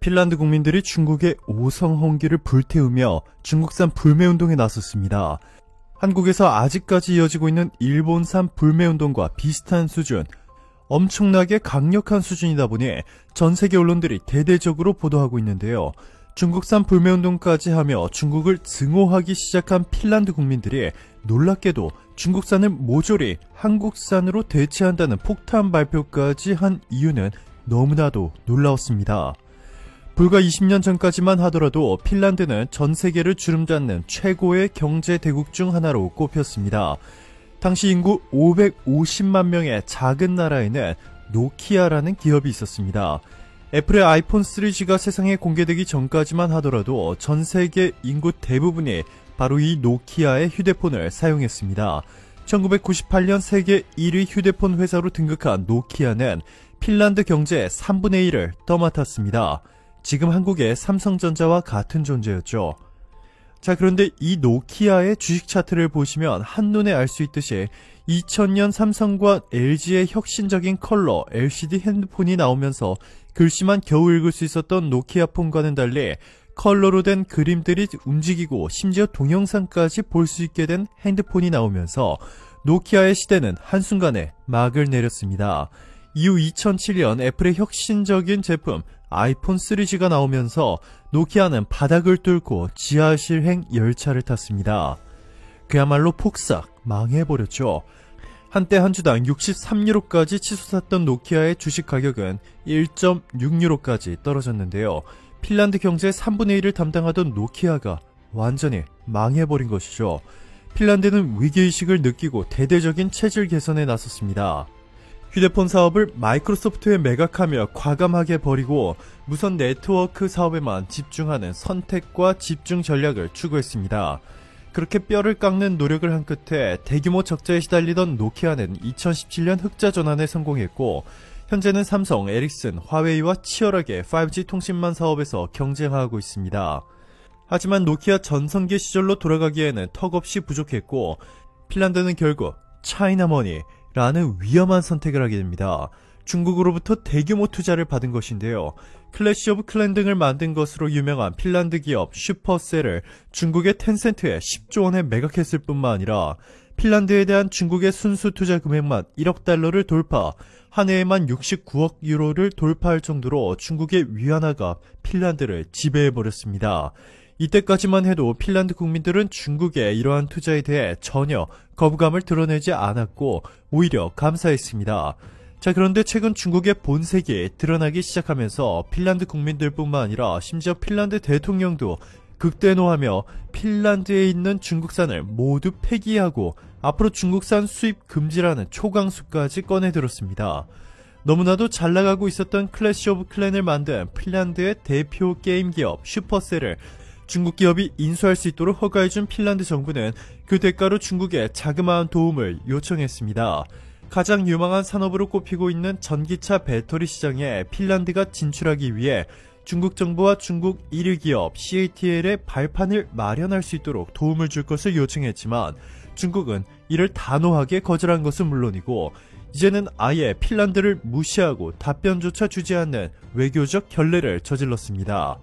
핀란드 국민들이 중국의 오성홍기를 불태우며 중국산 불매운동에 나섰습니다. 한국에서 아직까지 이어지고 있는 일본산 불매운동과 비슷한 수준, 엄청나게 강력한 수준이다 보니 전 세계 언론들이 대대적으로 보도하고 있는데요. 중국산 불매운동까지 하며 중국을 증오하기 시작한 핀란드 국민들이 놀랍게도 중국산을 모조리 한국산으로 대체한다는 폭탄 발표까지 한 이유는 너무나도 놀라웠습니다. 불과 20년 전까지만 하더라도 핀란드는 전 세계를 주름잡는 최고의 경제 대국 중 하나로 꼽혔습니다. 당시 인구 550만 명의 작은 나라에는 노키아라는 기업이 있었습니다. 애플의 아이폰 3G가 세상에 공개되기 전까지만 하더라도 전 세계 인구 대부분이 바로 이 노키아의 휴대폰을 사용했습니다. 1998년 세계 1위 휴대폰 회사로 등극한 노키아는 핀란드 경제의 3분의 1을 떠맡았습니다. 지금 한국의 삼성전자와 같은 존재였죠. 자, 그런데 이 노키아의 주식 차트를 보시면 한눈에 알 수 있듯이 2000년 삼성과 LG의 혁신적인 컬러 LCD 핸드폰이 나오면서 글씨만 겨우 읽을 수 있었던 노키아 폰과는 달리 컬러로 된 그림들이 움직이고 심지어 동영상까지 볼 수 있게 된 핸드폰이 나오면서 노키아의 시대는 한순간에 막을 내렸습니다. 이후 2007년 애플의 혁신적인 제품 아이폰 3G가 나오면서 노키아는 바닥을 뚫고 지하실행 열차를 탔습니다. 그야말로 폭삭 망해버렸죠. 한때 한 주당 63유로까지 치솟았던 노키아의 주식 가격은 1.6유로까지 떨어졌는데요. 핀란드 경제의 3분의 1을 담당하던 노키아가 완전히 망해버린 것이죠. 핀란드는 위기의식을 느끼고 대대적인 체질 개선에 나섰습니다. 휴대폰 사업을 마이크로소프트에 매각하며 과감하게 버리고 무선 네트워크 사업에만 집중하는 선택과 집중 전략을 추구했습니다. 그렇게 뼈를 깎는 노력을 한 끝에 대규모 적자에 시달리던 노키아는 2017년 흑자 전환에 성공했고 현재는 삼성, 에릭슨, 화웨이와 치열하게 5G 통신망 사업에서 경쟁하고 있습니다. 하지만 노키아 전성기 시절로 돌아가기에는 턱없이 부족했고 핀란드는 결국 차이나머니라는 위험한 선택을 하게 됩니다. 중국으로부터 대규모 투자를 받은 것인데요. 클래시 오브 클랜 등을 만든 것으로 유명한 핀란드 기업 슈퍼셀을 중국의 텐센트에 10조 원에 매각했을 뿐만 아니라 핀란드에 대한 중국의 순수 투자 금액만 1억 달러를 돌파, 한 해에만 69억 유로를 돌파할 정도로 중국의 위안화가 핀란드를 지배해버렸습니다. 이때까지만 해도 핀란드 국민들은 중국의 이러한 투자에 대해 전혀 거부감을 드러내지 않았고 오히려 감사했습니다. 자, 그런데 최근 중국의 본색이 드러나기 시작하면서 핀란드 국민들뿐만 아니라 심지어 핀란드 대통령도 극대노하며 핀란드에 있는 중국산을 모두 폐기하고 앞으로 중국산 수입 금지라는 초강수까지 꺼내들었습니다. 너무나도 잘나가고 있었던 클래시 오브 클랜을 만든 핀란드의 대표 게임 기업 슈퍼셀을 중국 기업이 인수할 수 있도록 허가해준 핀란드 정부는 그 대가로 중국에 자그마한 도움을 요청했습니다. 가장 유망한 산업으로 꼽히고 있는 전기차 배터리 시장에 핀란드가 진출하기 위해 중국 정부와 중국 1위 기업 CATL의 발판을 마련할 수 있도록 도움을 줄 것을 요청했지만 중국은 이를 단호하게 거절한 것은 물론이고 이제는 아예 핀란드를 무시하고 답변조차 주지 않는 외교적 결례를 저질렀습니다.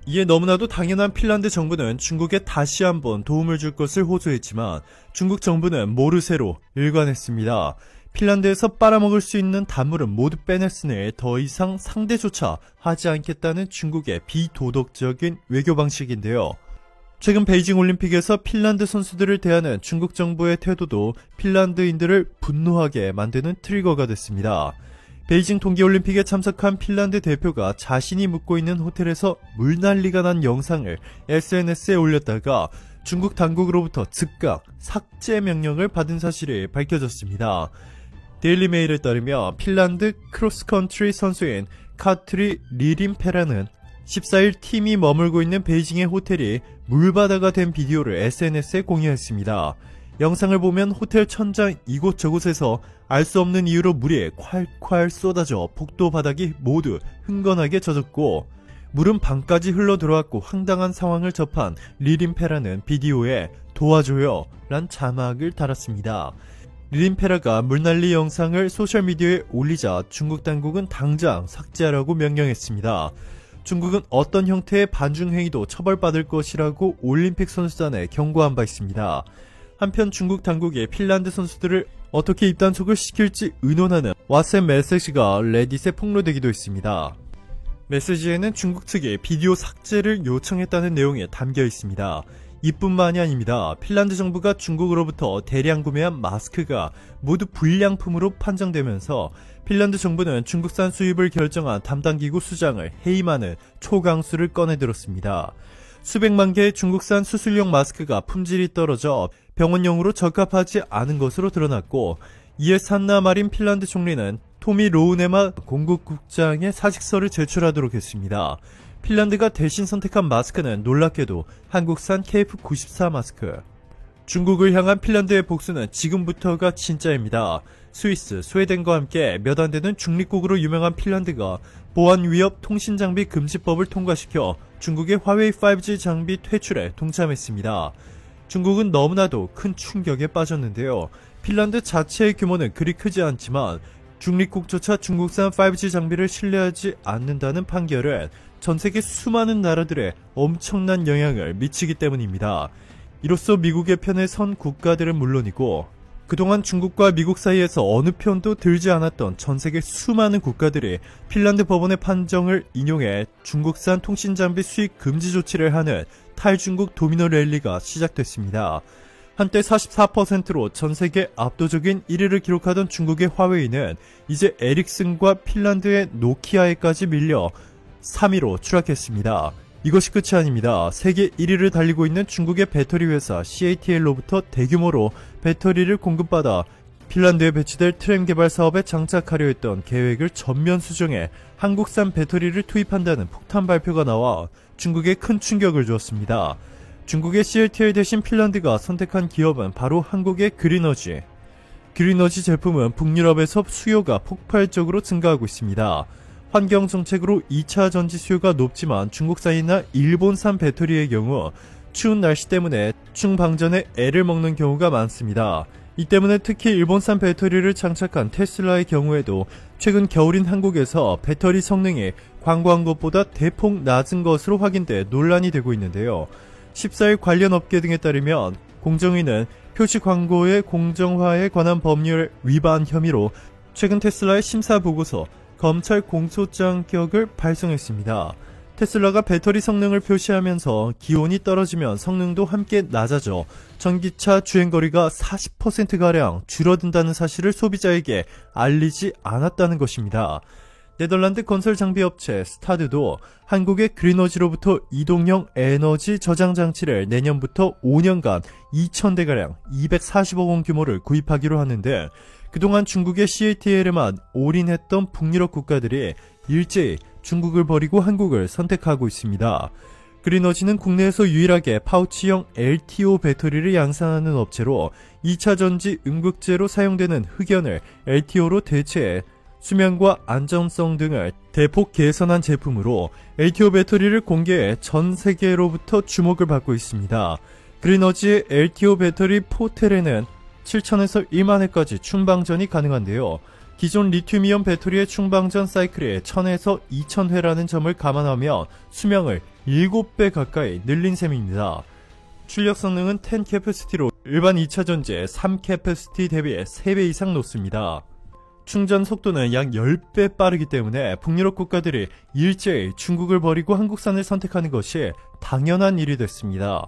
이에 너무나도 당연한 핀란드 정부는 중국에 다시 한번 도움을 줄 것을 호소했지만 중국 정부는 모르쇠로 일관했습니다. 핀란드에서 빨아먹을 수 있는 단물은 모두 빼냈으니 더 이상 상대조차 하지 않겠다는 중국의 비도덕적인 외교 방식인데요. 최근 베이징 올림픽에서 핀란드 선수들을 대하는 중국 정부의 태도도 핀란드인들을 분노하게 만드는 트리거가 됐습니다. 베이징 동계올림픽에 참석한 핀란드 대표가 자신이 묵고 있는 호텔에서 물난리가 난 영상을 SNS에 올렸다가 중국 당국으로부터 즉각 삭제 명령을 받은 사실이 밝혀졌습니다. 데일리메일에 따르면 핀란드 크로스컨트리 선수인 카트리 리림페라는 14일 팀이 머물고 있는 베이징의 호텔이 물바다가 된 비디오를 SNS에 공유했습니다. 영상을 보면 호텔 천장 이곳저곳에서 알 수 없는 이유로 물이 콸콸 쏟아져 복도 바닥이 모두 흥건하게 젖었고 물은 방까지 흘러 들어왔고 황당한 상황을 접한 리림페라는 비디오에 도와줘요 란 자막을 달았습니다. 리림페라가 물난리 영상을 소셜미디어에 올리자 중국 당국은 당장 삭제하라고 명령했습니다. 중국은 어떤 형태의 반중행위도 처벌받을 것이라고 올림픽 선수단에 경고한 바 있습니다. 한편 중국 당국이 핀란드 선수들을 어떻게 입단속을 시킬지 의논하는 왓츠앱 메시지가 레딧에 폭로되기도 했습니다. 메시지에는 중국 측이 비디오 삭제를 요청했다는 내용이 담겨 있습니다. 이뿐만이 아닙니다. 핀란드 정부가 중국으로부터 대량 구매한 마스크가 모두 불량품으로 판정되면서 핀란드 정부는 중국산 수입을 결정한 담당 기구 수장을 해임하는 초강수를 꺼내들었습니다. 수백만 개의 중국산 수술용 마스크가 품질이 떨어져 병원용으로 적합하지 않은 것으로 드러났고, 이에 산나 마린 핀란드 총리는 토미 로우네마 공국국장에 사직서를 제출하도록 했습니다. 핀란드가 대신 선택한 마스크는 놀랍게도 한국산 KF94 마스크. 중국을 향한 핀란드의 복수는 지금부터가 진짜입니다. 스위스, 스웨덴과 함께 몇 안 되는 중립국으로 유명한 핀란드가 보안 위협 통신 장비 금지법을 통과시켜 중국의 화웨이 5G 장비 퇴출에 동참했습니다. 중국은 너무나도 큰 충격에 빠졌는데요. 핀란드 자체의 규모는 그리 크지 않지만 중립국조차 중국산 5G 장비를 신뢰하지 않는다는 판결은 전세계 수많은 나라들에 엄청난 영향을 미치기 때문입니다. 이로써 미국의 편에 선 국가들은 물론이고, 그동안 중국과 미국 사이에서 어느 편도 들지 않았던 전세계 수많은 국가들이 핀란드 법원의 판정을 인용해 중국산 통신장비 수입 금지 조치를 하는 탈중국 도미노 랠리가 시작됐습니다. 한때 44%로 전세계 압도적인 1위를 기록하던 중국의 화웨이는 이제 에릭슨과 핀란드의 노키아에까지 밀려 3위로 추락했습니다. 이것이 끝이 아닙니다. 세계 1위를 달리고 있는 중국의 배터리 회사 CATL로부터 대규모로 배터리를 공급받아 핀란드에 배치될 트램 개발 사업에 장착하려 했던 계획을 전면 수정해 한국산 배터리를 투입한다는 폭탄 발표가 나와 중국에 큰 충격을 주었습니다. 중국의 CATL 대신 핀란드가 선택한 기업은 바로 한국의 그린어지. 그린어지 제품은 북유럽에서 수요가 폭발적으로 증가하고 있습니다. 환경 정책으로 2차 전지 수요가 높지만 중국산이나 일본산 배터리의 경우 추운 날씨 때문에 충방전에 애를 먹는 경우가 많습니다. 이 때문에 특히 일본산 배터리를 장착한 테슬라의 경우에도 최근 겨울인 한국에서 배터리 성능이 광고한 것보다 대폭 낮은 것으로 확인돼 논란이 되고 있는데요. 14일 관련 업계 등에 따르면 공정위는 표시 광고의 공정화에 관한 법률 위반 혐의로 최근 테슬라의 심사 보고서 검찰 공소장격을 발송했습니다. 테슬라가 배터리 성능을 표시하면서 기온이 떨어지면 성능도 함께 낮아져 전기차 주행거리가 40%가량 줄어든다는 사실을 소비자에게 알리지 않았다는 것입니다. 네덜란드 건설 장비 업체 스타드도 한국의 그린어지로부터 이동형 에너지 저장 장치를 내년부터 5년간 2,000대가량 240억 원 규모를 구입하기로 하는데, 그동안 중국의 CATL에만 올인했던 북유럽 국가들이 일제히 중국을 버리고 한국을 선택하고 있습니다. 그린어지는 국내에서 유일하게 파우치형 LTO 배터리를 양산하는 업체로 2차 전지 응급제로 사용되는 흑연을 LTO로 대체해 수명과 안정성 등을 대폭 개선한 제품으로 LTO 배터리를 공개해 전 세계로부터 주목을 받고 있습니다. 그린어지의 LTO 배터리 포텔에는 7,000에서 1만회까지 충방전이 가능한데요. 기존 리튬이온 배터리의 충방전 사이클이 1,000에서 2,000회라는 점을 감안하면 수명을 7배 가까이 늘린 셈입니다. 출력 성능은 10 캐퍼시티로 일반 2차 전지의 3 캐퍼시티 대비 3배 이상 높습니다. 충전 속도는 약 10배 빠르기 때문에 북유럽 국가들이 일제히 중국을 버리고 한국산을 선택하는 것이 당연한 일이 됐습니다.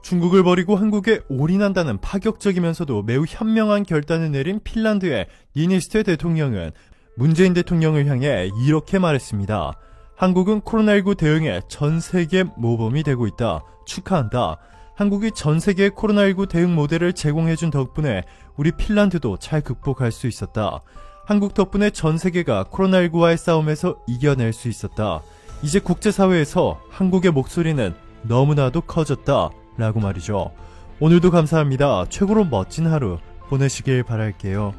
중국을 버리고 한국에 올인한다는 파격적이면서도 매우 현명한 결단을 내린 핀란드의 니니스토 대통령은 문재인 대통령을 향해 이렇게 말했습니다. 한국은 코로나19 대응에 전 세계 모범이 되고 있다. 축하한다. 한국이 전 세계의 코로나19 대응 모델을 제공해준 덕분에 우리 핀란드도 잘 극복할 수 있었다. 한국 덕분에 전 세계가 코로나19와의 싸움에서 이겨낼 수 있었다. 이제 국제사회에서 한국의 목소리는 너무나도 커졌다. 라고 말이죠. 오늘도 감사합니다. 최고로 멋진 하루 보내시길 바랄게요.